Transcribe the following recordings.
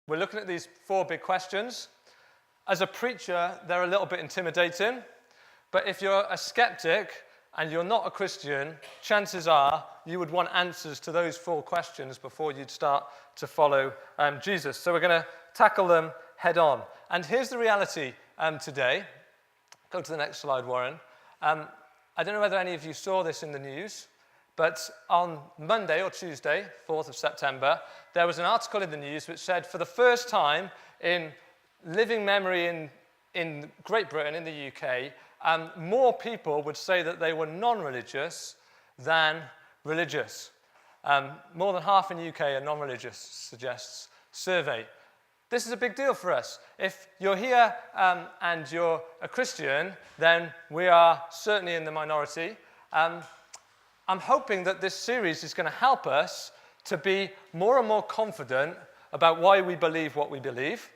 We're looking at these 4 big questions. As a preacher, they're a little bit intimidating, but if you're a skeptic and you're not a Christian, chances are you would want answers to those 4 questions before you'd start to follow Jesus. So we're going to tackle them head on. And here's the reality today. Go to the next slide, Warren. I don't know whether any of you saw this in the news, but on Monday or Tuesday, 4th of September, there was an article in the news which said for the first time in living memory in Great Britain, in the UK, more people would say that they were non-religious than religious. More than half in the UK are non-religious, suggests survey. This is a big deal for us. If you're here and you're a Christian, then we are certainly in the minority. I'm hoping that this series is going to help us to be more and more confident about why we believe what we believe,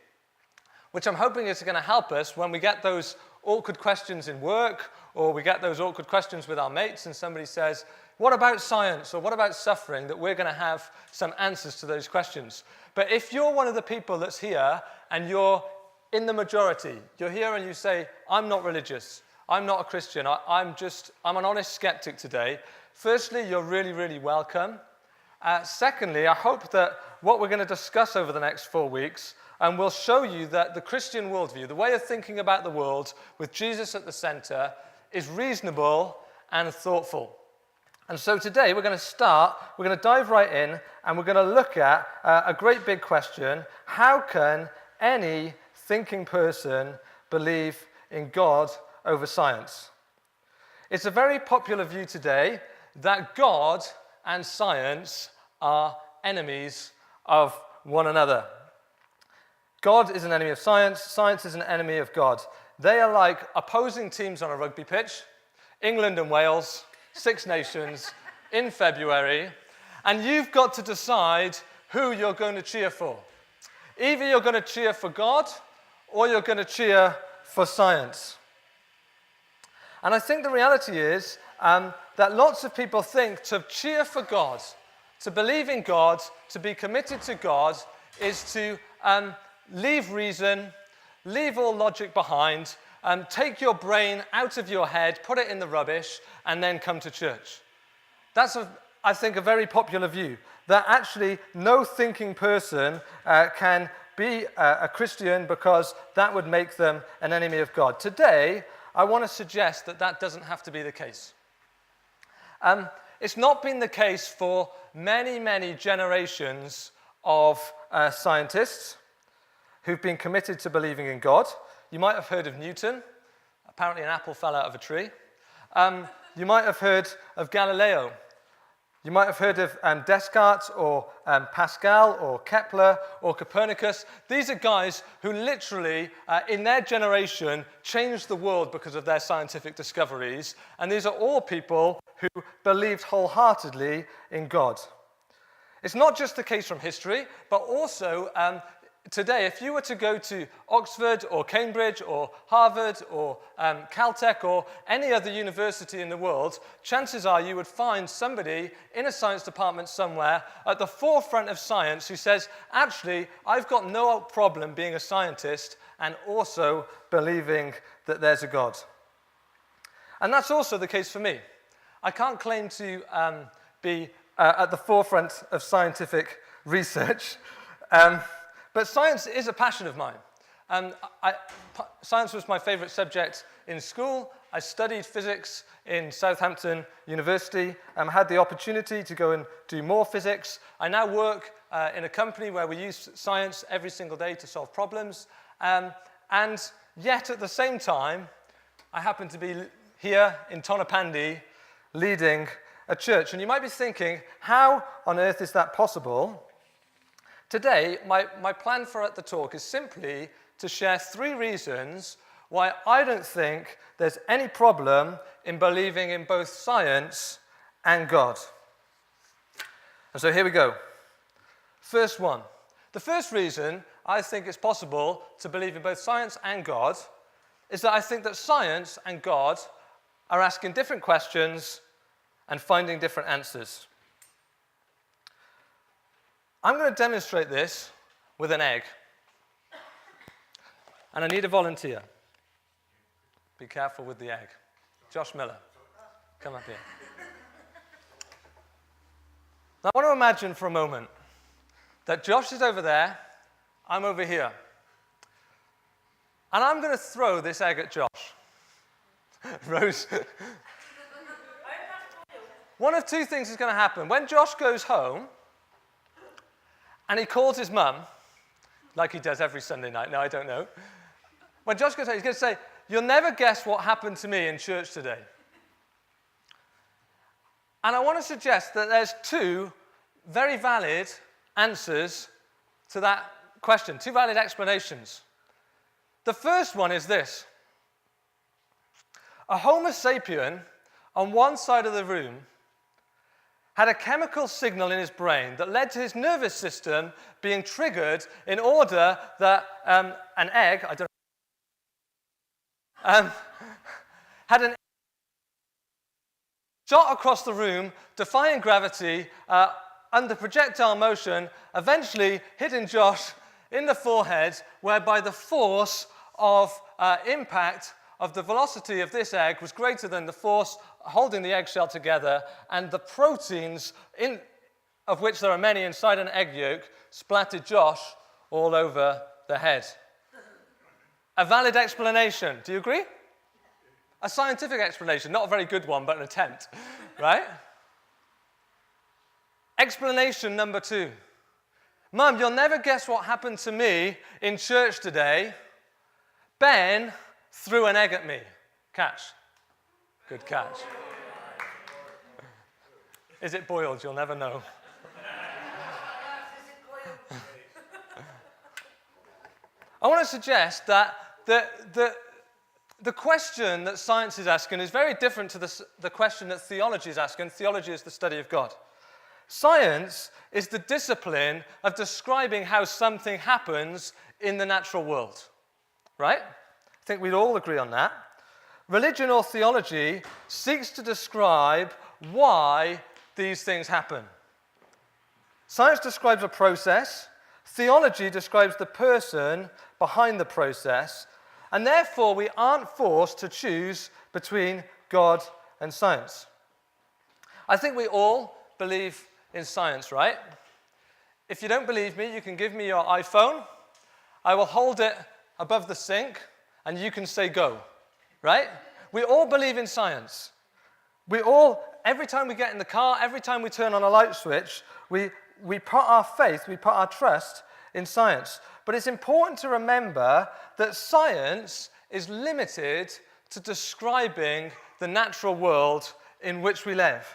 which I'm hoping is going to help us when we get those awkward questions in work, or we get those awkward questions with our mates and somebody says, what about science, or what about suffering, that we're going to have some answers to those questions. But if you're one of the people that's here and you're in the majority, you're here and you say, I'm not religious, I'm not a Christian, I'm an honest skeptic today. Firstly, you're really, really welcome. Secondly, I hope that what we're going to discuss over the next 4 weeks will show you that the Christian worldview, the way of thinking about the world with Jesus at the center, is reasonable and thoughtful. And so today we're going to dive right in, and we're going to look at a great big question: how can any thinking person believe in God over science? It's a very popular view today that God and science are enemies of one another. God is an enemy of science, science is an enemy of God. They are like opposing teams on a rugby pitch, England and Wales, 6 nations, in February, and you've got to decide who you're going to cheer for. Either you're going to cheer for God, or you're going to cheer for science. And I think the reality is that lots of people think to cheer for God, to believe in God, to be committed to God, is to leave reason, leave all logic behind, take your brain out of your head, put it in the rubbish, and then come to church. That's, I think, a very popular view, that actually no thinking person can be a Christian because that would make them an enemy of God. Today, I want to suggest that that doesn't have to be the case. It's not been the case for many, many generations of scientists who've been committed to believing in God. You might have heard of Newton. Apparently an apple fell out of a tree. You might have heard of Galileo. You might have heard of Descartes or Pascal or Kepler or Copernicus. These are guys who literally, in their generation, changed the world because of their scientific discoveries. And these are all people who believed wholeheartedly in God. It's not just the case from history, but also today, if you were to go to Oxford or Cambridge or Harvard or Caltech or any other university in the world, chances are you would find somebody in a science department somewhere at the forefront of science who says, actually, I've got no problem being a scientist and also believing that there's a God. And that's also the case for me. I can't claim to be at the forefront of scientific research, but science is a passion of mine. Science was my favorite subject in school. I studied physics in Southampton University. Had the opportunity to go and do more physics. I now work in a company where we use science every single day to solve problems. And yet, at the same time, I happen to be here in Tonopandi leading a church. And you might be thinking, how on earth is that possible? Today, my plan for the talk is simply to share 3 reasons why I don't think there's any problem in believing in both science and God. And so here we go. First one. The first reason I think it's possible to believe in both science and God is that I think that science and God are asking different questions and finding different answers. I'm going to demonstrate this with an egg. And I need a volunteer. Be careful with the egg. Josh Miller, come up here. Now, I want to imagine for a moment that Josh is over there, I'm over here. And I'm going to throw this egg at Josh. Rose. One of two things is going to happen. When Josh goes home and he calls his mum, like he does every Sunday night, no, I don't know. When Josh goes home, he's going to say, "You'll never guess what happened to me in church today." And I want to suggest that there's two very valid answers to that question, two valid explanations. The first one is this. A Homo sapien on one side of the room had a chemical signal in his brain that led to his nervous system being triggered in order that an egg, I don't know, had an shot across the room, defying gravity, under projectile motion, eventually hitting Josh in the forehead, whereby the force of impact of the velocity of this egg was greater than the force holding the eggshell together, and the proteins, of which there are many inside an egg yolk, splattered Josh all over the head. A valid explanation. Do you agree? A scientific explanation, not a very good one, but an attempt, right? Explanation number two. Mum, you'll never guess what happened to me in church today. Ben threw an egg at me. Catch. Good catch. Is it boiled? You'll never know. I want to suggest that the question that science is asking is very different to the question that theology is asking. Theology is the study of God. Science is the discipline of describing how something happens in the natural world. Right? I think we'd all agree on that. Religion or theology seeks to describe why these things happen. Science describes a process. Theology describes the person behind the process. And therefore, we aren't forced to choose between God and science. I think we all believe in science, right? If you don't believe me, you can give me your iPhone. I will hold it above the sink, and you can say go, right? We all believe in science. We all, every time we get in the car, every time we turn on a light switch, we put our faith, we put our trust in science. But it's important to remember that science is limited to describing the natural world in which we live.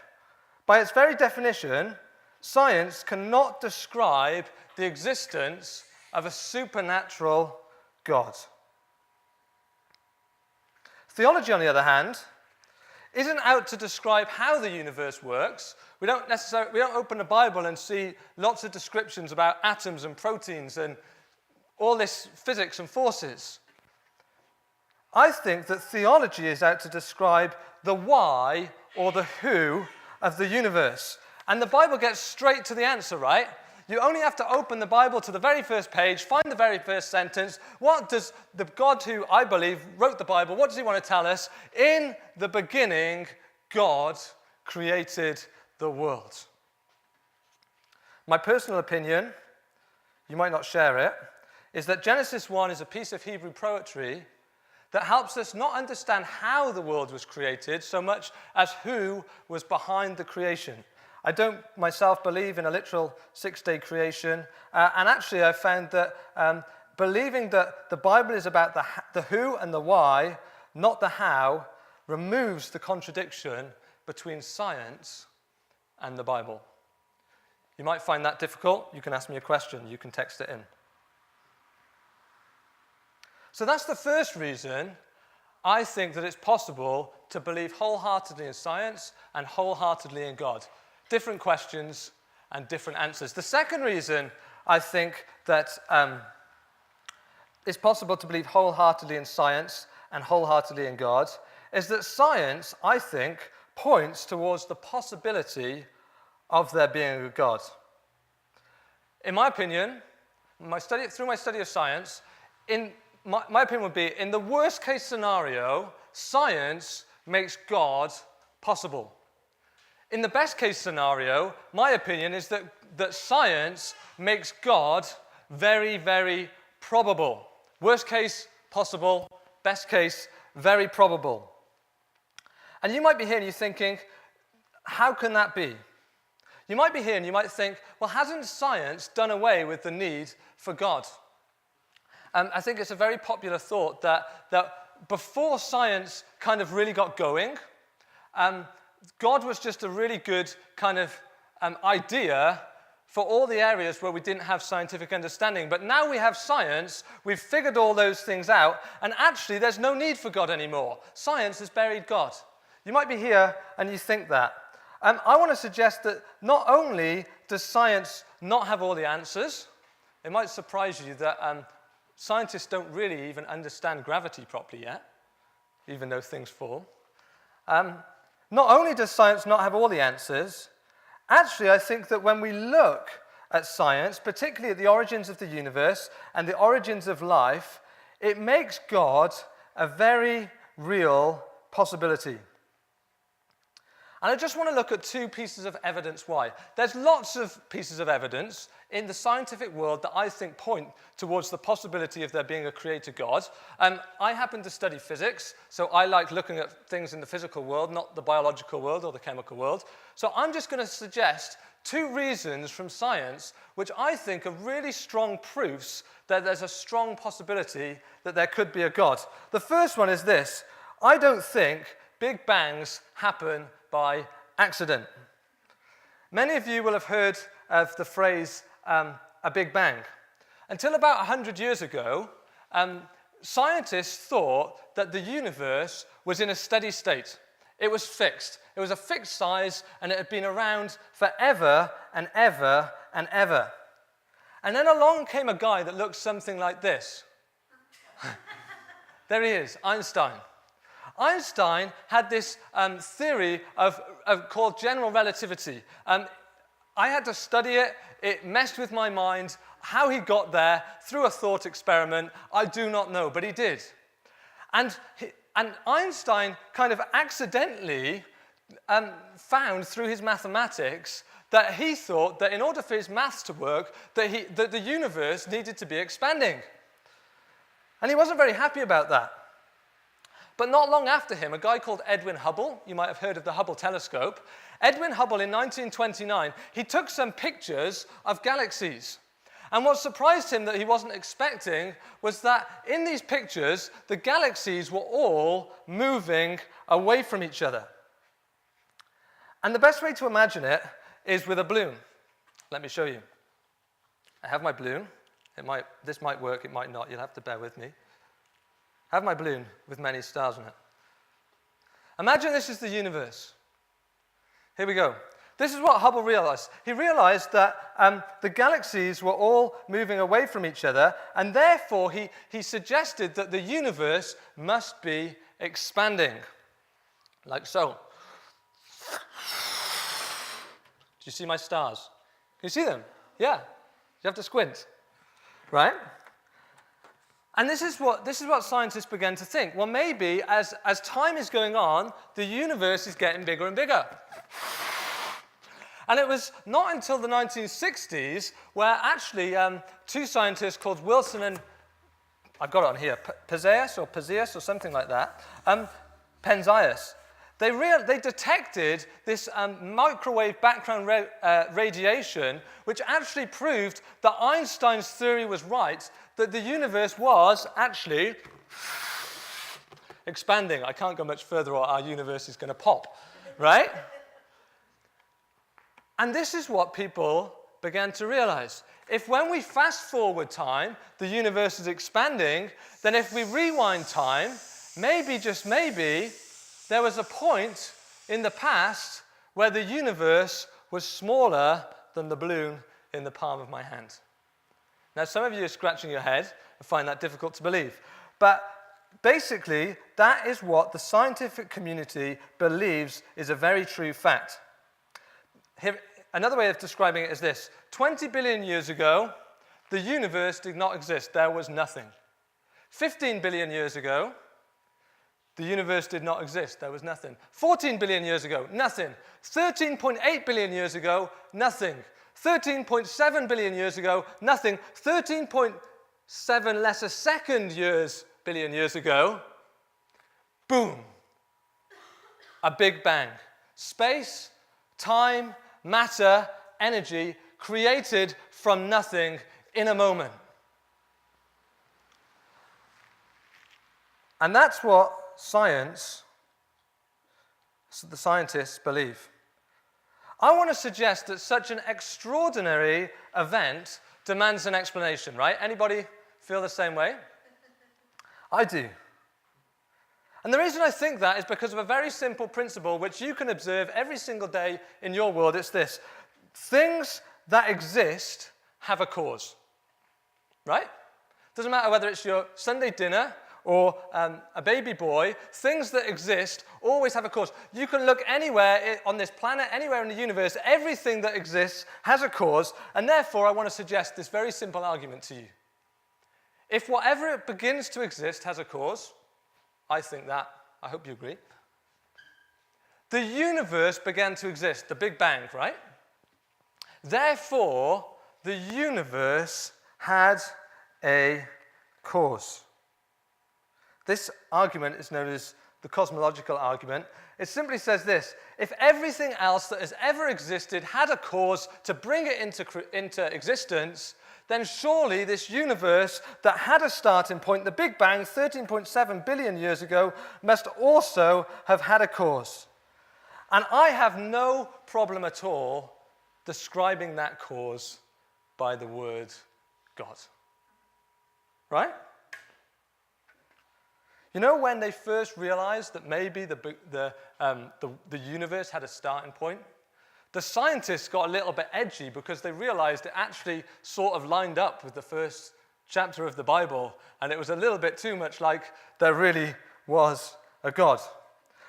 By its very definition, science cannot describe the existence of a supernatural God. Theology, on the other hand, isn't out to describe how the universe works. We don't open the Bible and see lots of descriptions about atoms and proteins and all this physics and forces. I think that theology is out to describe the why or the who of the universe. And the Bible gets straight to the answer, right? You only have to open the Bible to the very first page, find the very first sentence. What does the God who, I believe, wrote the Bible, what does he want to tell us? In the beginning, God created the world. My personal opinion, you might not share it, is that Genesis 1 is a piece of Hebrew poetry that helps us not understand how the world was created so much as who was behind the creation. I don't myself believe in a literal six-day creation, and actually I found that believing that the Bible is about the who and the why, not the how, removes the contradiction between science and the Bible. You might find that difficult. You can ask me a question. You can text it in. So that's the first reason I think that it's possible to believe wholeheartedly in science and wholeheartedly in God. Different questions and different answers. The second reason I think that it's possible to believe wholeheartedly in science and wholeheartedly in God is that science, I think, points towards the possibility of there being a God. In my opinion, through my study of science, in my opinion would be, in the worst case scenario, science makes God possible. In the best case scenario, my opinion is that science makes God very, very probable. Worst case, possible. Best case, very probable. And you might be here and you're thinking, how can that be? You might be here and you might think, well, hasn't science done away with the need for God? I think it's a very popular thought that before science kind of really got going, God was just a really good kind of idea for all the areas where we didn't have scientific understanding. But now we have science, we've figured all those things out, and actually there's no need for God anymore. Science has buried God. You might be here and you think that. I want to suggest that not only does science not have all the answers, it might surprise you that scientists don't really even understand gravity properly yet, even though things fall. Not only does science not have all the answers, actually I think that when we look at science, particularly at the origins of the universe and the origins of life, it makes God a very real possibility. And I just want to look at two pieces of evidence why. There's lots of pieces of evidence in the scientific world that I think point towards the possibility of there being a creator God. I happen to study physics, so I like looking at things in the physical world, not the biological world or the chemical world. So I'm just going to suggest two reasons from science which I think are really strong proofs that there's a strong possibility that there could be a God. The first one is this: I don't think big bangs happen by accident. Many of you will have heard of the phrase a big bang. Until about 100 years ago, scientists thought that the universe was in a steady state. It was fixed. It was a fixed size, and it had been around forever and ever and ever. And then along came a guy that looked something like this. There he is, Einstein. Einstein had this theory called general relativity. I had to study it. It messed with my mind. How he got there through a thought experiment, I do not know, but he did. And Einstein kind of accidentally found through his mathematics that he thought that in order for his maths to work, that the universe needed to be expanding. And he wasn't very happy about that. But not long after him, a guy called Edwin Hubble, you might have heard of the Hubble telescope. Edwin Hubble in 1929, he took some pictures of galaxies. And what surprised him that he wasn't expecting was that in these pictures, the galaxies were all moving away from each other. And the best way to imagine it is with a balloon. Let me show you. I have my balloon. This might work, it might not. You'll have to bear with me. I have my balloon with many stars on it. Imagine this is the universe. Here we go. This is what Hubble realized. He realized that the galaxies were all moving away from each other, and therefore he suggested that the universe must be expanding, like so. Do you see my stars? Can you see them? Yeah. You have to squint, right? And this is what scientists began to think. Well, maybe as time is going on, the universe is getting bigger and bigger. And it was not until the 1960s where actually two scientists called Wilson and, I've got it on here, Penzias or something like that, Penzias. They detected this microwave background radiation, which actually proved that Einstein's theory was right, that the universe was actually expanding. I can't go much further or our universe is going to pop, right? And this is what people began to realize. If when we fast forward time, the universe is expanding, then if we rewind time, maybe, just maybe, there was a point in the past where the universe was smaller than the balloon in the palm of my hand. Now, some of you are scratching your head and find that difficult to believe. But basically, that is what the scientific community believes is a very true fact. Here, another way of describing it is this. 20 billion years ago, the universe did not exist. There was nothing. 15 billion years ago, the universe did not exist. There was nothing. 14 billion years ago, nothing. 13.8 billion years ago, nothing. 13.7 billion years ago, nothing. 13.7 less a second billion years ago, boom, a big bang. Space, time, matter, energy created from nothing in a moment. And that's what the scientists believe. I want to suggest that such an extraordinary event demands an explanation, right? Anybody feel the same way? I do. And the reason I think that is because of a very simple principle which you can observe every single day in your world. It's this: things that exist have a cause, right? Doesn't matter whether it's your Sunday dinner or a baby boy, things that exist always have a cause. You can look anywhere on this planet, anywhere in the universe, everything that exists has a cause, and therefore I want to suggest this very simple argument to you. If whatever begins to exist has a cause, I hope you agree, the universe began to exist, the Big Bang, right? Therefore, the universe had a cause. This argument is known as the cosmological argument. It simply says this: if everything else that has ever existed had a cause to bring it into existence, then surely this universe that had a starting point, the Big Bang, 13.7 billion years ago, must also have had a cause. And I have no problem at all describing that cause by the word God. Right? You know when they first realized that maybe the universe had a starting point? The scientists got a little bit edgy because they realized it actually sort of lined up with the first chapter of the Bible, and it was a little bit too much like there really was a God.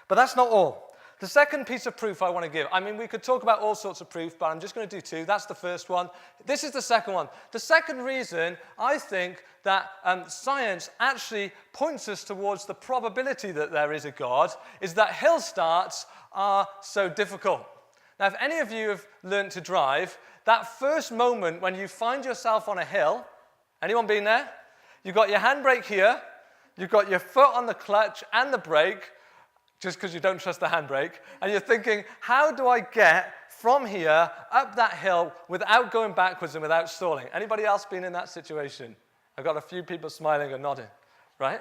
But that's not all. The second piece of proof I want to give, we could talk about all sorts of proof, but I'm just going to do two. That's the first one. This is the second one. The second reason I think that science actually points us towards the probability that there is a God is that hill starts are so difficult. Now, if any of you have learned to drive, that first moment when you find yourself on a hill, anyone been there? You've got your handbrake here, you've got your foot on the clutch and the brake, just because you don't trust the handbrake, and you're thinking, how do I get from here up that hill without going backwards and without stalling? Anybody else been in that situation? I've got a few people smiling and nodding, right?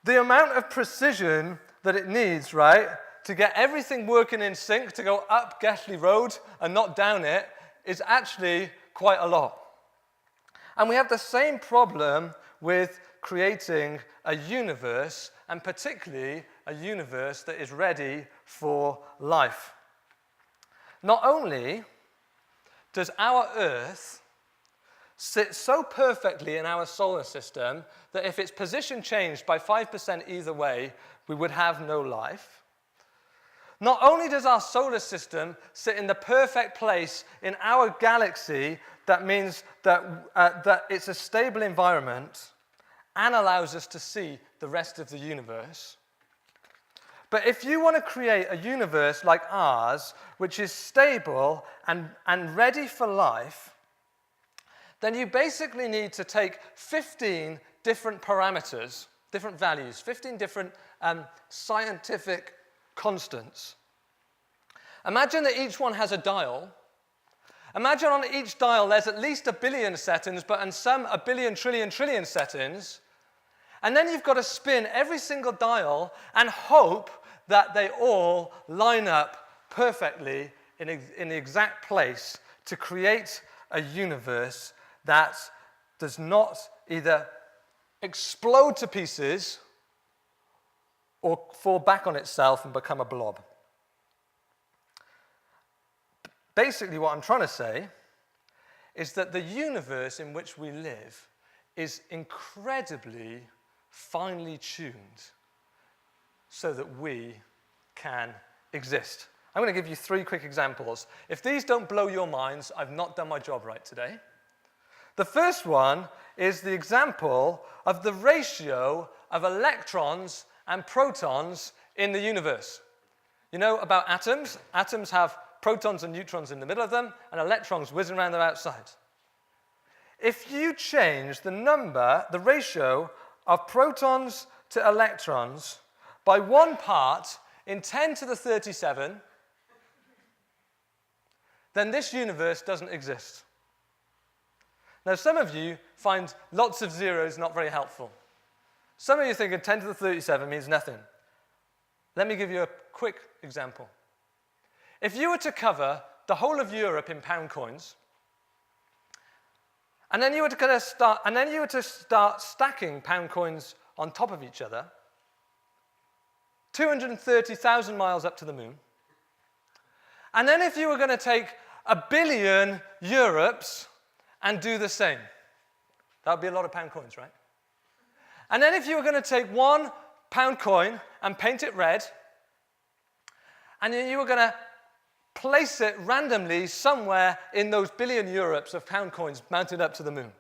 The amount of precision that it needs, right, to get everything working in sync, to go up Geshley Road and not down it, is actually quite a lot. And we have the same problem with creating a universe, and particularly a universe that is ready for life. Not only does our Earth sit so perfectly in our solar system that if its position changed by 5% either way, we would have no life. Not only does our solar system sit in the perfect place in our galaxy, that means that it's a stable environment and allows us to see the rest of the universe. But if you want to create a universe like ours, which is stable and ready for life, then you basically need to take 15 different parameters, different values, 15 different scientific constants. Imagine that each one has a dial. Imagine on each dial there's at least 1 billion settings, but on some 1 billion trillion settings. And then you've got to spin every single dial and hope that they all line up perfectly in the exact place to create a universe that does not either explode to pieces or fall back on itself and become a blob. Basically, what I'm trying to say is that the universe in which we live is incredibly finely tuned so that we can exist. I'm going to give you 3 quick examples. If these don't blow your minds, I've not done my job right today. The first one is the example of the ratio of electrons and protons in the universe. You know about atoms? Atoms have protons and neutrons in the middle of them, and electrons whizzing around their outside. If you change the ratio of protons to electrons by 1 part in 10 to the 37, then this universe doesn't exist. Now, some of you find lots of zeros not very helpful. Some of you think 10 to the 37 means nothing. Let me give you a quick example. If you were to cover the whole of Europe in pound coins, and then you were to start stacking pound coins on top of each other, 230,000 miles up to the moon, and then if you were going to take 1 billion Europes and do the same, that would be a lot of pound coins, right? And then if you were going to take 1 pound coin and paint it red, and then you were going to place it randomly somewhere in those 1 billion Europes of pound coins mounted up to the moon.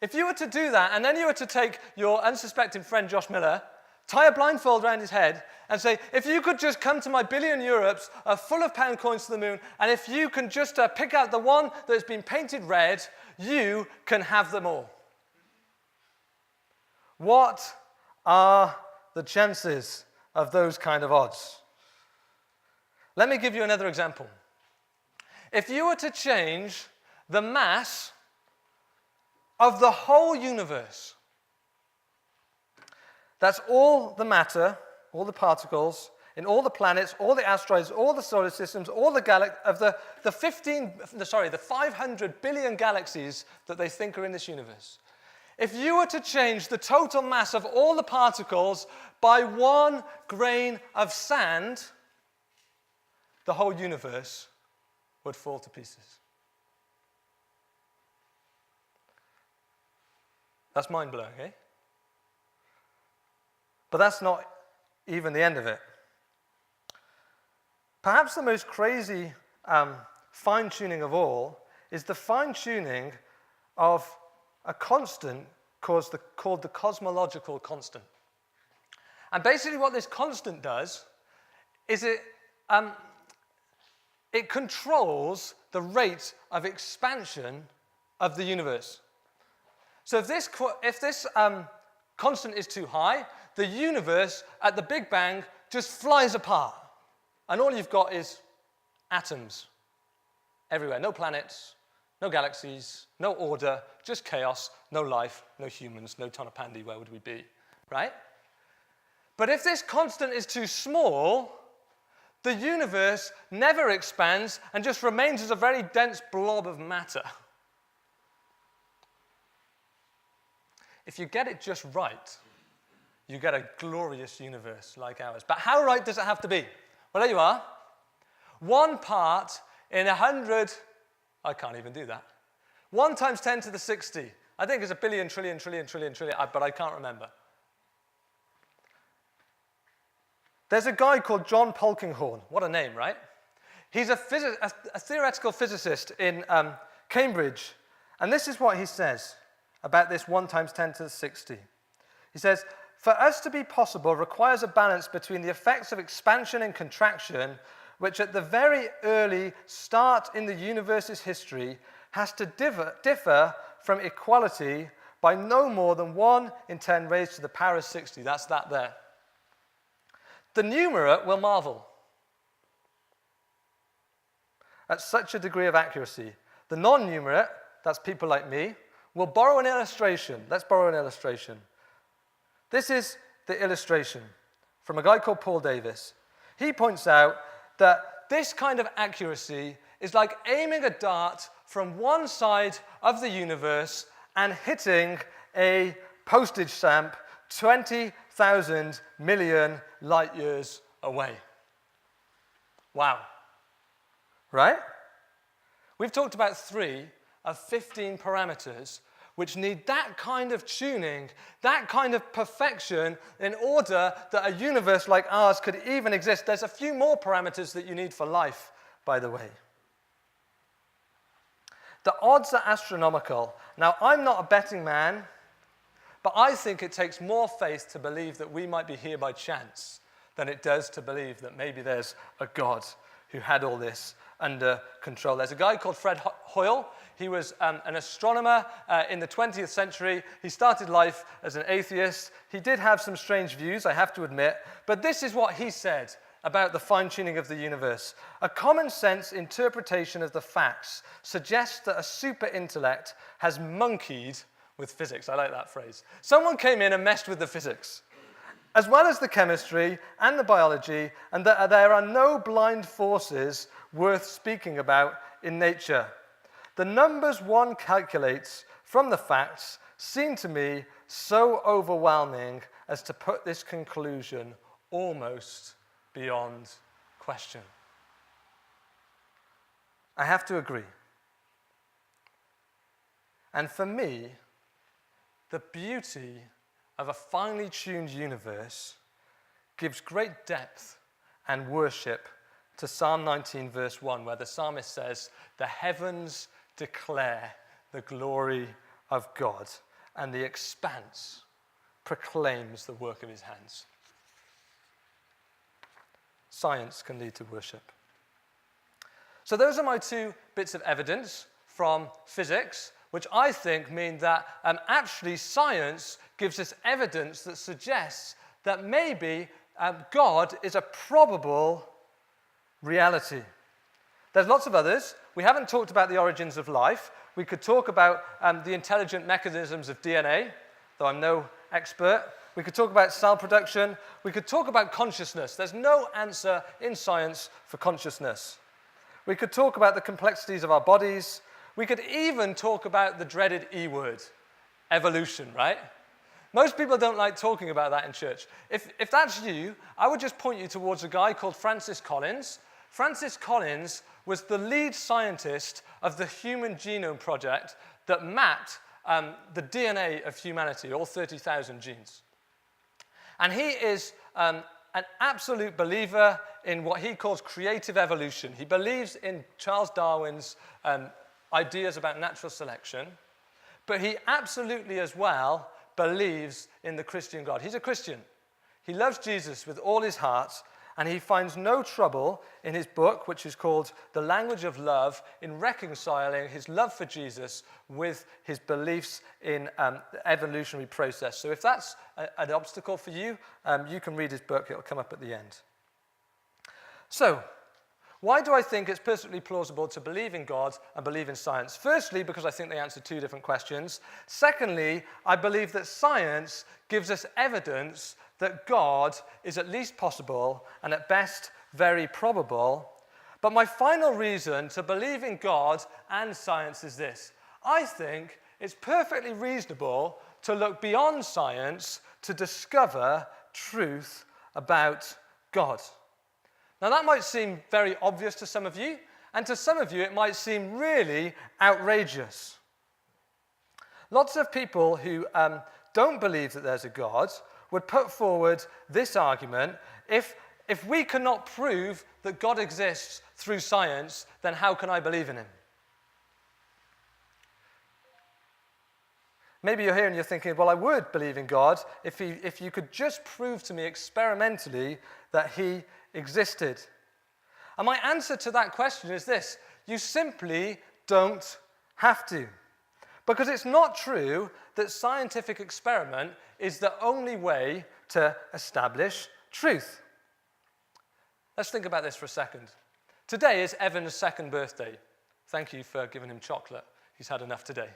If you were to do that, and then you were to take your unsuspecting friend Josh Miller, tie a blindfold around his head, and say, if you could just come to my 1 billion Europes full of pound coins to the moon, and if you can just pick out the one that has been painted red, you can have them all. What are the chances of those kind of odds? Let me give you another example. If you were to change the mass of the whole universe, that's all the matter, all the particles, in all the planets, all the asteroids, all the solar systems, all the the 500 billion galaxies that they think are in this universe. If you were to change the total mass of all the particles by 1 grain of sand, the whole universe would fall to pieces. That's mind-blowing, eh? But that's not even the end of it. Perhaps the most crazy fine-tuning of all is the fine-tuning of a constant called the cosmological constant. And basically what this constant does is it controls the rate of expansion of the universe. So if this constant is too high, the universe at the Big Bang just flies apart. And all you've got is atoms everywhere. No planets, no galaxies, no order, just chaos, no life, no humans, no Tonopandi, where would we be, right? But if this constant is too small, the universe never expands and just remains as a very dense blob of matter. If you get it just right, you get a glorious universe like ours. But how right does it have to be? Well, there you are. 1 part in 100, I can't even do that. 1 times 10 to the 60. I think it's 1 billion, trillion, but I can't remember. There's a guy called John Polkinghorne. What a name, right? He's a theoretical physicist in Cambridge. And this is what he says about this 1 times 10 to the 60. He says, for us to be possible requires a balance between the effects of expansion and contraction, which at the very early start in the universe's history has to differ from equality by no more than 1 in 10 raised to the power of 60. That's that there. The numerate will marvel at such a degree of accuracy. The non-numerate, that's people like me, will borrow an illustration. Let's borrow an illustration. This is the illustration from a guy called Paul Davis. He points out that this kind of accuracy is like aiming a dart from one side of the universe and hitting a postage stamp 20,000 million light years away. Wow. Right? We've talked about 3 of 15 parameters which need that kind of tuning, that kind of perfection in order that a universe like ours could even exist. There's a few more parameters that you need for life, by the way. The odds are astronomical. Now, I'm not a betting man, but I think it takes more faith to believe that we might be here by chance than it does to believe that maybe there's a God who had all this under control. There's a guy called Fred Hoyle. He was an astronomer in the 20th century. He started life as an atheist. He did have some strange views, I have to admit, but this is what he said about the fine-tuning of the universe. A common sense interpretation of the facts suggests that a super intellect has monkeyed with physics. I like that phrase. Someone came in and messed with the physics, as well as the chemistry and the biology, and that there are no blind forces worth speaking about in nature. The numbers one calculates from the facts seem to me so overwhelming as to put this conclusion almost beyond question. I have to agree. And for me, the beauty of a finely tuned universe gives great depth and worship to Psalm 19, verse 1, where the psalmist says, "The heavens declare the glory of God, and the expanse proclaims the work of his hands." Science can lead to worship. So those are my two bits of evidence from physics, which I think mean that actually science gives us evidence that suggests that maybe God is a probable reality. There's lots of others. We haven't talked about the origins of life. We could talk about the intelligent mechanisms of DNA, though I'm no expert. We could talk about cell production. We could talk about consciousness. There's no answer in science for consciousness. We could talk about the complexities of our bodies. We could even talk about the dreaded E word, evolution, right? Most people don't like talking about that in church. If that's you, I would just point you towards a guy called Francis Collins. Francis Collins was the lead scientist of the Human Genome Project that mapped the DNA of humanity, all 30,000 genes. And he is an absolute believer in what he calls creative evolution. He believes in Charles Darwin's ideas about natural selection, but he absolutely as well believes in the Christian God. He's a Christian. He loves Jesus with all his heart, and he finds no trouble in his book, which is called The Language of Love, in reconciling his love for Jesus with his beliefs in the evolutionary process. So if that's an obstacle for you, you can read his book. It'll come up at the end. So, why do I think it's perfectly plausible to believe in God and believe in science? Firstly, because I think they answer two different questions. Secondly, I believe that science gives us evidence that God is at least possible and at best very probable. But my final reason to believe in God and science is this. I think it's perfectly reasonable to look beyond science to discover truth about God. Now, that might seem very obvious to some of you, and to some of you it might seem really outrageous. Lots of people who don't believe that there's a God would put forward this argument: if we cannot prove that God exists through science, then how can I believe in him? Maybe you're here and you're thinking, well, I would believe in God if you could just prove to me experimentally that he existed. And my answer to that question is this: you simply don't have to. Because it's not true that scientific experiment is the only way to establish truth. Let's think about this for a second. Today is Evan's second birthday. Thank you for giving him chocolate. He's had enough today.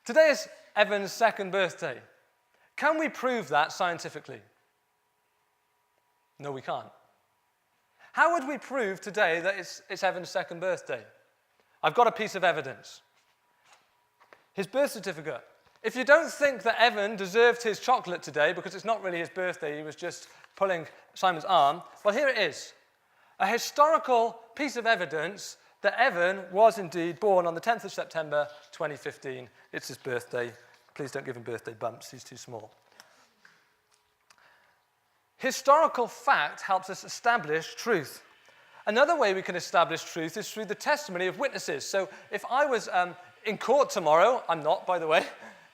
Today is Evan's second birthday. Can we prove that scientifically? No, we can't. How would we prove today that it's Evan's second birthday? I've got a piece of evidence. His birth certificate. If you don't think that Evan deserved his chocolate today because it's not really his birthday, he was just pulling Simon's arm, well, here it is. A historical piece of evidence that Evan was indeed born on the 10th of September 2015. It's his birthday. Please don't give him birthday bumps. He's too small. Historical fact helps us establish truth. Another way we can establish truth is through the testimony of witnesses. So if I was in court tomorrow, I'm not, by the way,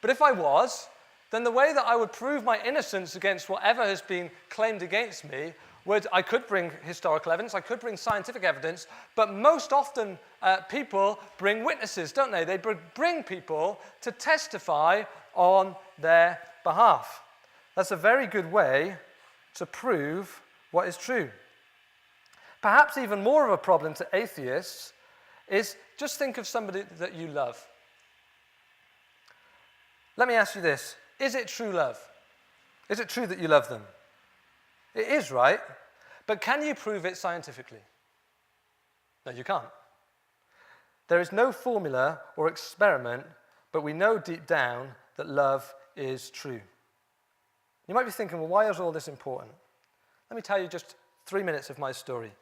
but if I was, then the way that I would prove my innocence against whatever has been claimed against me I could bring historical evidence, I could bring scientific evidence, but most often people bring witnesses, don't they? They bring people to testify on their behalf. That's a very good way to prove what is true. Perhaps even more of a problem to atheists is just think of somebody that you love. Let me ask you this. Is it true love? Is it true that you love them? It is, right? But can you prove it scientifically? No, you can't. There is no formula or experiment, but we know deep down that love is true. You might be thinking, well, why is all this important? Let me tell you just 3 minutes of my story.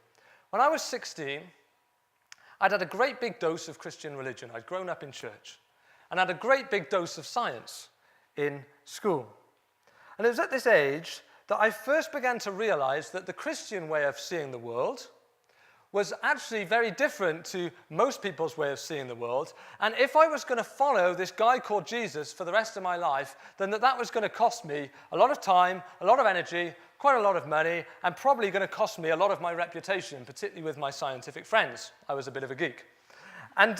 When I was 16, I'd had a great big dose of Christian religion. I'd grown up in church. And had a great big dose of science in school. And it was at this age that I first began to realize that the Christian way of seeing the world was actually very different to most people's way of seeing the world. And if I was going to follow this guy called Jesus for the rest of my life, then that was going to cost me a lot of time, a lot of energy, quite a lot of money, and probably going to cost me a lot of my reputation, particularly with my scientific friends. I was a bit of a geek. And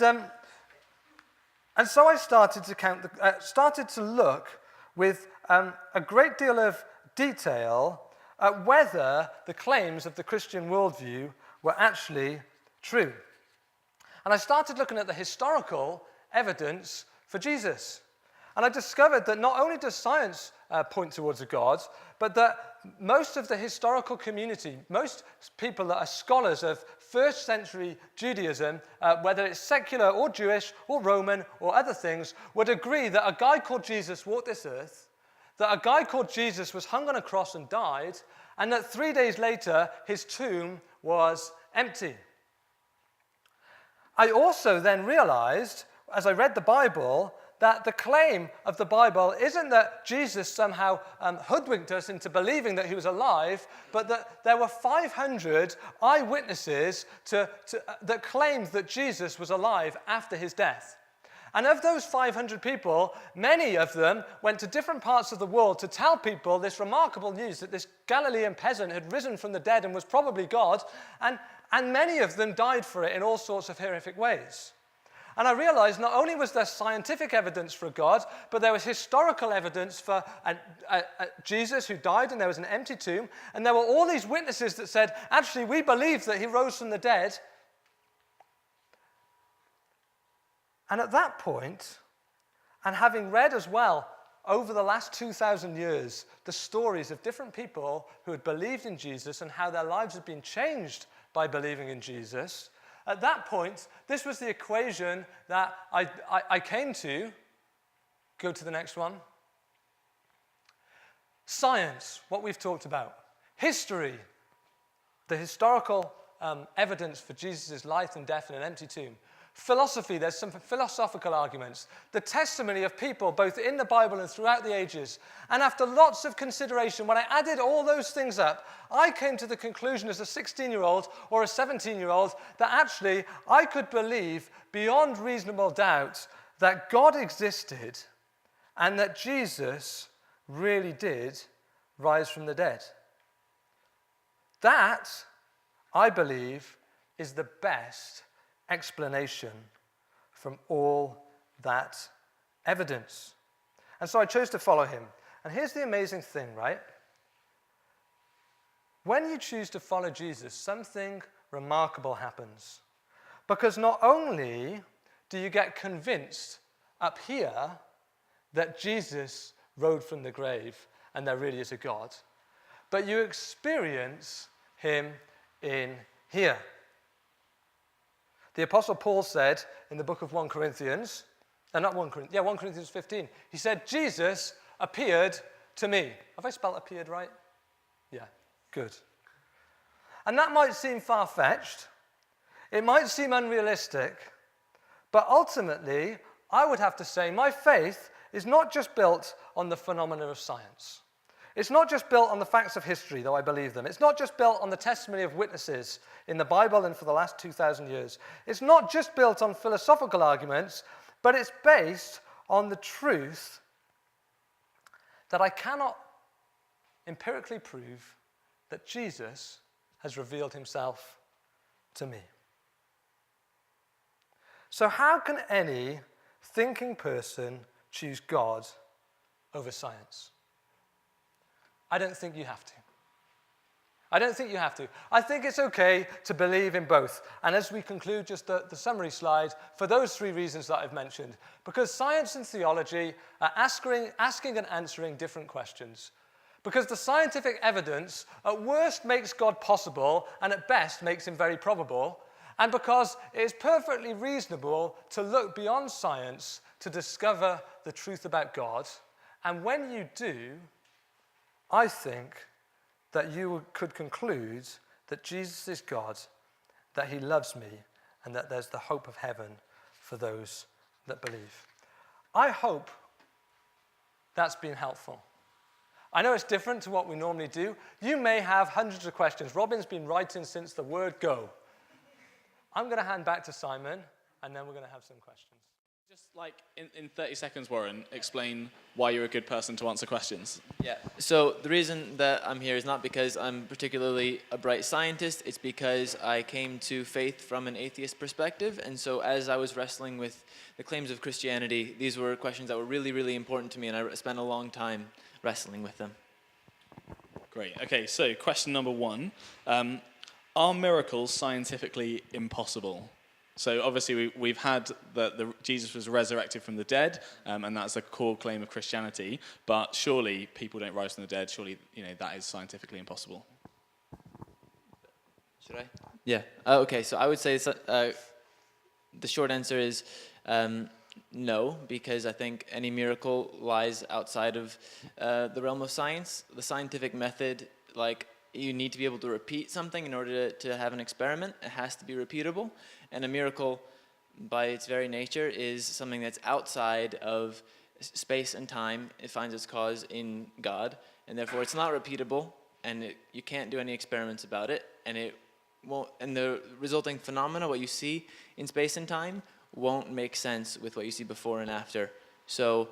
so I started to look with a great deal of detail at whether the claims of the Christian worldview were actually true. And I started looking at the historical evidence for Jesus. And I discovered that not only does science point towards a God, but that most of the historical community, most people that are scholars of first century Judaism, whether it's secular or Jewish or Roman or other things, would agree that a guy called Jesus walked this earth, that a guy called Jesus was hung on a cross and died, and that 3 days later his tomb was empty. I also then realized, as I read the Bible, that the claim of the Bible isn't that Jesus somehow hoodwinked us into believing that he was alive, but that there were 500 eyewitnesses that claimed that Jesus was alive after his death. And of those 500 people, many of them went to different parts of the world to tell people this remarkable news that this Galilean peasant had risen from the dead and was probably God, and many of them died for it in all sorts of horrific ways. And I realized not only was there scientific evidence for God, but there was historical evidence for Jesus who died and there was an empty tomb. And there were all these witnesses that said, actually, we believe that he rose from the dead. And at that point, and having read as well over the last 2,000 years, the stories of different people who had believed in Jesus and how their lives had been changed by believing in Jesus, at that point, this was the equation that I came to. Go to the next one. Science, what we've talked about. History, the historical evidence for Jesus' life and death in an empty tomb. Philosophy, there's some philosophical arguments. The testimony of people both in the Bible and throughout the ages. And after lots of consideration, when I added all those things up, I came to the conclusion as a 16-year-old or a 17-year-old that actually I could believe beyond reasonable doubt that God existed and that Jesus really did rise from the dead. That, I believe, is the best explanation from all that evidence. And so I chose to follow him. And here's the amazing thing, right? When you choose to follow Jesus, something remarkable happens. Because not only do you get convinced up here that Jesus rose from the grave and there really is a God, but you experience him in here. The Apostle Paul said in the book of 1 Corinthians 15, he said, Jesus appeared to me. Have I spelled appeared right? Yeah, good. And that might seem far-fetched. It might seem unrealistic. But ultimately, I would have to say my faith is not just built on the phenomena of science. It's not just built on the facts of history, though I believe them. It's not just built on the testimony of witnesses in the Bible and for the last 2,000 years. It's not just built on philosophical arguments, but it's based on the truth that I cannot empirically prove that Jesus has revealed himself to me. So how can any thinking person choose God over science? I don't think you have to. I don't think you have to. I think it's okay to believe in both. And as we conclude just the summary slide, for those three reasons that I've mentioned, because science and theology are asking and answering different questions. Because the scientific evidence at worst makes God possible and at best makes him very probable. And because it is perfectly reasonable to look beyond science to discover the truth about God. And when you do, I think that you could conclude that Jesus is God, that he loves me, and that there's the hope of heaven for those that believe. I hope that's been helpful. I know it's different to what we normally do. You may have hundreds of questions. Robin's been writing since the word go. I'm going to hand back to Simon, and then we're going to have some questions. Just like in 30 seconds, Warren, explain why you're a good person to answer questions. Yeah, so the reason that I'm here is not because I'm particularly a bright scientist, it's because I came to faith from an atheist perspective, and so as I was wrestling with the claims of Christianity, these were questions that were really, really important to me, and I spent a long time wrestling with them. Great, okay, so question number one. Are miracles scientifically impossible? So obviously we've had that Jesus was resurrected from the dead, and that's a core claim of Christianity. But surely people don't rise from the dead. Surely that is scientifically impossible. Should I? Yeah. Okay. So I would say the short answer is no, because I think any miracle lies outside of the realm of science. The scientific method, you need to be able to repeat something in order to have an experiment. It has to be repeatable. And a miracle, by its very nature, is something that's outside of space and time. It finds its cause in God, and therefore it's not repeatable, and you can't do any experiments about it, and it won't. And the resulting phenomena, what you see in space and time, won't make sense with what you see before and after. So,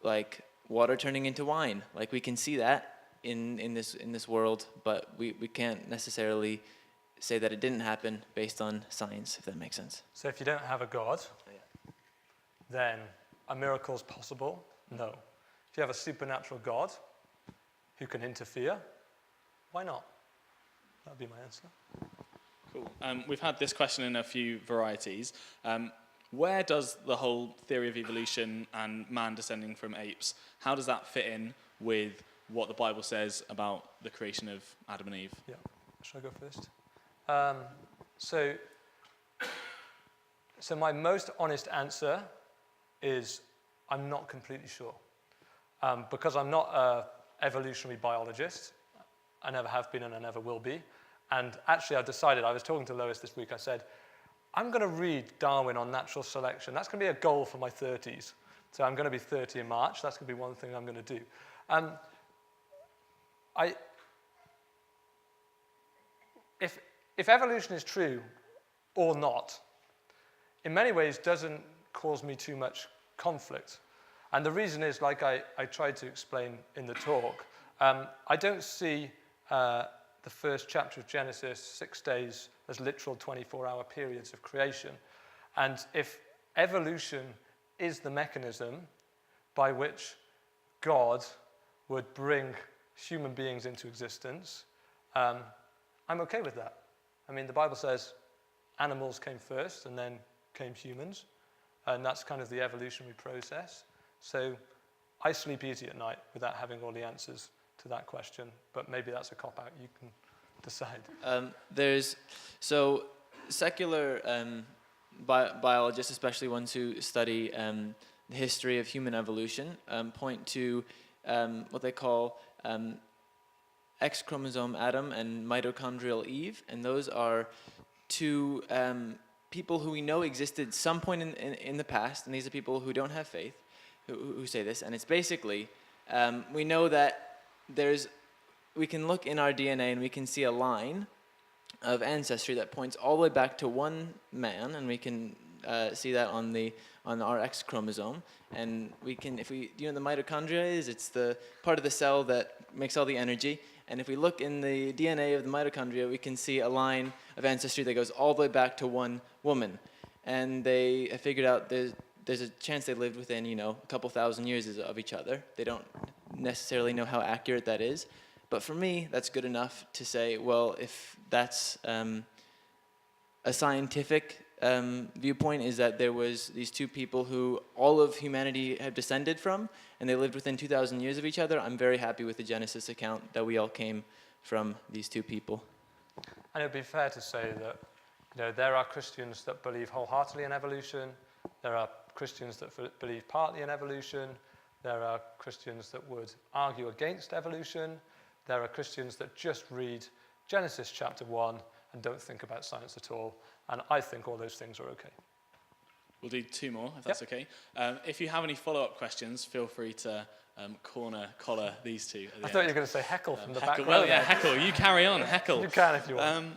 like water turning into wine, we can see that in this world, but we can't necessarily say that it didn't happen based on science, if that makes sense. So if you don't have a God, then a miracle is possible? No. If you have a supernatural God who can interfere, why not? That would be my answer. Cool. We've had this question in a few varieties. Where does the whole theory of evolution and man descending from apes, how does that fit in with what the Bible says about the creation of Adam and Eve? Yeah. Shall I go first? So my most honest answer is I'm not completely sure. Because I'm not an evolutionary biologist. I never have been and I never will be. And actually I decided, I was talking to Lois this week, I said, I'm going to read Darwin on natural selection. That's going to be a goal for my 30s. So I'm going to be 30 in March. That's going to be one thing I'm going to do. If evolution is true or not, in many ways doesn't cause me too much conflict. And the reason is, like I tried to explain in the talk, I don't see the first chapter of Genesis, 6 days, as literal 24-hour periods of creation. And if evolution is the mechanism by which God would bring human beings into existence, I'm okay with that. I mean, the Bible says animals came first and then came humans, and that's kind of the evolutionary process. So I sleep easy at night without having all the answers to that question, but maybe that's a cop-out. You can decide. So secular biologists, especially ones who study the history of human evolution, point to what they call X chromosome Adam and mitochondrial Eve, and those are two people who we know existed some point in the past, and these are people who don't have faith, who say this, and it's basically, we know that we can look in our DNA and we can see a line of ancestry that points all the way back to one man, and we can see that on our X chromosome. And we can, if we, the mitochondria it's the part of the cell that makes all the energy. And if we look in the DNA of the mitochondria, we can see a line of ancestry that goes all the way back to one woman. And they figured out there's a chance they lived within, a couple thousand years of each other. They don't necessarily know how accurate that is. But for me, that's good enough to say, well, if that's a scientific viewpoint, is that there was these two people who all of humanity have descended from, and they lived within 2,000 years of each other, I'm very happy with the Genesis account that we all came from these two people. And it would be fair to say that there are Christians that believe wholeheartedly in evolution. There are Christians that believe partly in evolution. There are Christians that would argue against evolution. There are Christians that just read Genesis chapter 1 and don't think about science at all. And I think all those things are okay. We'll do two more, if that's okay. If you have any follow-up questions, feel free to collar these two. I thought you were going to say heckle from the background. Well, yeah, heckle. You carry on, heckle. You can if you want.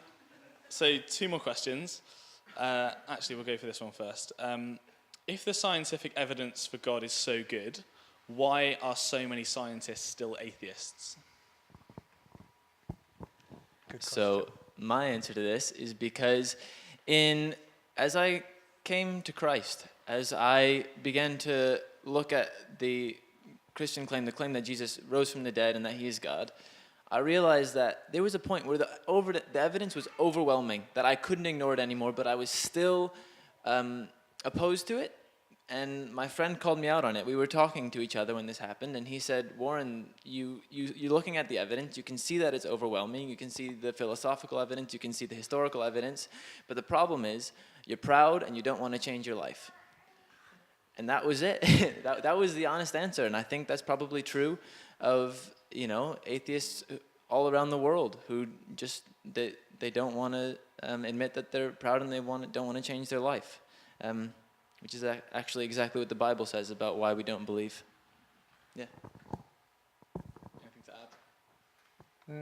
So two more questions. Actually, we'll go for this one first. If the scientific evidence for God is so good, why are so many scientists still atheists? So my answer to this is because as I came to Christ, as I began to look at the Christian claim, the claim that Jesus rose from the dead and that he is God, I realized that there was a point where the evidence was overwhelming, that I couldn't ignore it anymore, but I was still opposed to it. And my friend called me out on it. We were talking to each other when this happened, and he said, Warren, you're looking at the evidence. You can see that it's overwhelming. You can see the philosophical evidence. You can see the historical evidence. But the problem is, you're proud and you don't want to change your life. And that was it. that was the honest answer. And I think that's probably true of, atheists all around the world who just, they don't want to admit that they're proud and they don't want to change their life. Which is actually exactly what the Bible says about why we don't believe. Yeah. Anything to add?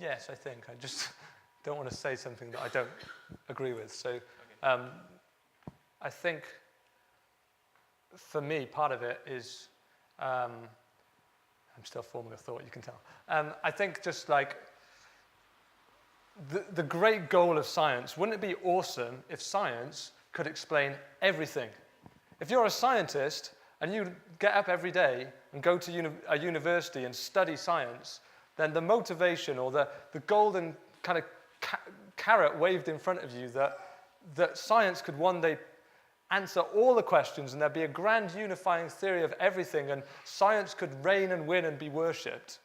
Yes, I think. I just don't want to say something that I don't agree with. So I think for me, part of it is, I'm still forming a thought, you can tell. I think just like the great goal of science, wouldn't it be awesome if science could explain everything? If you're a scientist and you get up every day and go to a university and study science, then the motivation or the golden kind of carrot waved in front of you that science could one day answer all the questions and there'd be a grand unifying theory of everything and science could reign and win and be worshipped.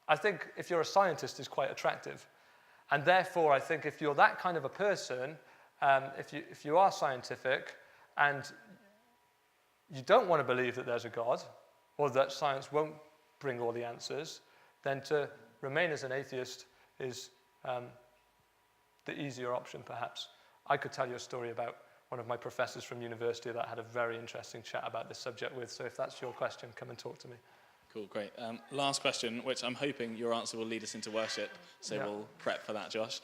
I think if you're a scientist, is quite attractive. And therefore, I think if you're that kind of a person, if you are scientific and you don't want to believe that there's a God or that science won't bring all the answers, then to remain as an atheist is the easier option, perhaps. I could tell you a story about one of my professors from university that I had a very interesting chat about this subject with, so if that's your question, come and talk to me. Cool, great. Last question, which I'm hoping your answer will lead us into worship, so we'll prep for that, Josh.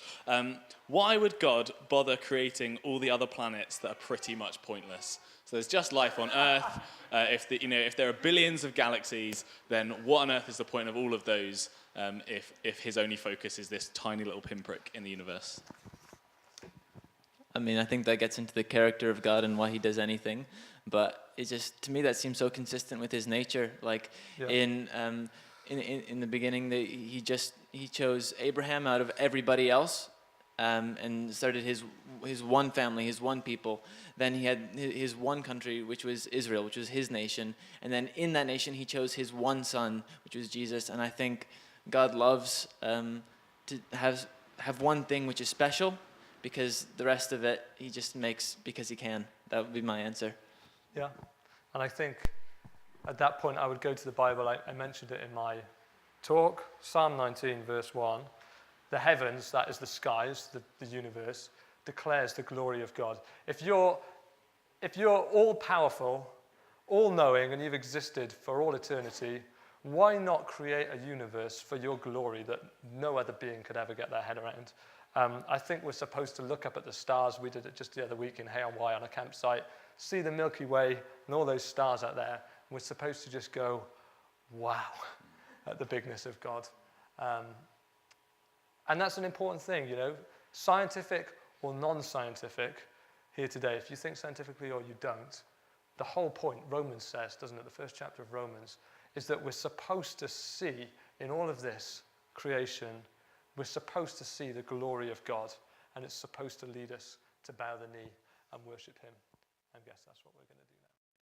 Why would God bother creating all the other planets that are pretty much pointless? So there's just life on Earth. If there are billions of galaxies, then what on earth is the point of all of those if his only focus is this tiny little pinprick in the universe? I mean, I think that gets into the character of God and why he does anything. But it just, to me, that seems so consistent with his nature. Like in the beginning, he chose Abraham out of everybody else, and started his one family, his one people. Then he had his one country, which was Israel, which was his nation. And then in that nation, he chose his one son, which was Jesus. And I think God loves to have one thing which is special, because the rest of it he just makes because he can. That would be my answer. Yeah, and I think at that point I would go to the Bible. I mentioned it in my talk, Psalm 19, verse 1. The heavens, that is the skies, the universe, declares the glory of God. If you're all-powerful, all-knowing, and you've existed for all eternity, Why not create a universe for your glory that no other being could ever get their head around? I think we're supposed to look up at the stars. We did it just the other week in Hay-on-Wye on a campsite, see the Milky Way and all those stars out there. And we're supposed to just go, wow, at the bigness of God. And that's an important thing, you know, scientific or non-scientific here today. If you think scientifically or you don't, the whole point, Romans says, doesn't it, the first chapter of Romans, is that we're supposed to see in all of this creation, we're supposed to see the glory of God, and it's supposed to lead us to bow the knee and worship him. I guess that's what we're going to do.